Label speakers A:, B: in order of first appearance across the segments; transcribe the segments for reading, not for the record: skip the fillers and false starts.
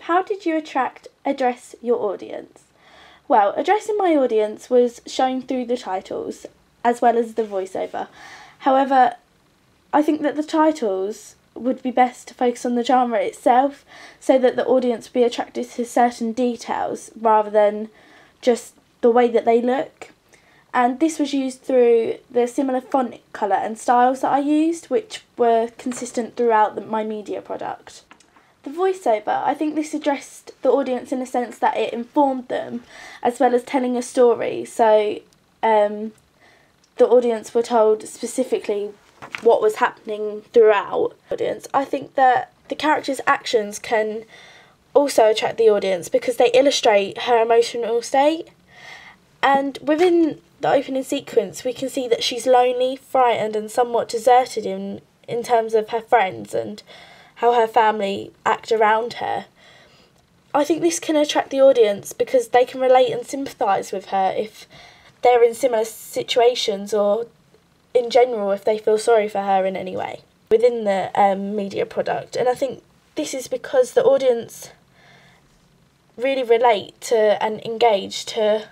A: How did you address your audience? Well, addressing my audience was shown through the titles as well as the voiceover. However, I think that the titles would be best to focus on the genre itself so that the audience would be attracted to certain details rather than just the way that they look. And this was used through the similar font colour and styles that I used, which were consistent throughout my media product. The voiceover, I think this addressed the audience in a sense that it informed them as well as telling a story. So the audience were told specifically what was happening throughout the audience. I think that the character's actions can also attract the audience because they illustrate her emotional state. And within the opening sequence, we can see that she's lonely, frightened and somewhat deserted in terms of her friends and how her family act around her. I think this can attract the audience because they can relate and sympathise with her if they're in similar situations, or in general if they feel sorry for her in any way within the media product. And I think this is because the audience really relate to and engage to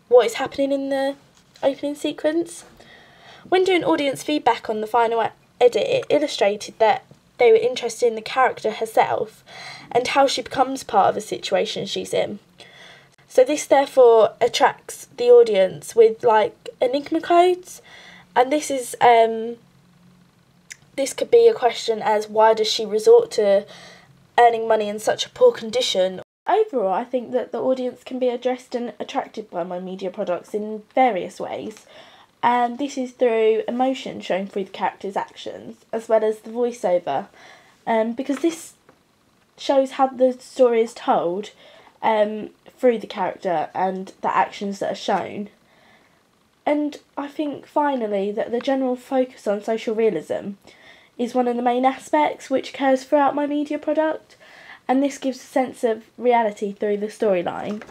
A: what is happening in the opening sequence. When doing audience feedback on the final edit, it illustrated that they were interested in the character herself and how she becomes part of a situation she's in. So this therefore attracts the audience with like enigma codes, and this is this could be a question as why does she resort to earning money in such a poor condition? Overall, I think that the audience can be addressed and attracted by my media products in various ways, and this is through emotion shown through the character's actions as well as the voiceover, because this shows how the story is told through the character and the actions that are shown. And I think finally that the general focus on social realism is one of the main aspects which occurs throughout my media product, and this gives a sense of reality through the storyline.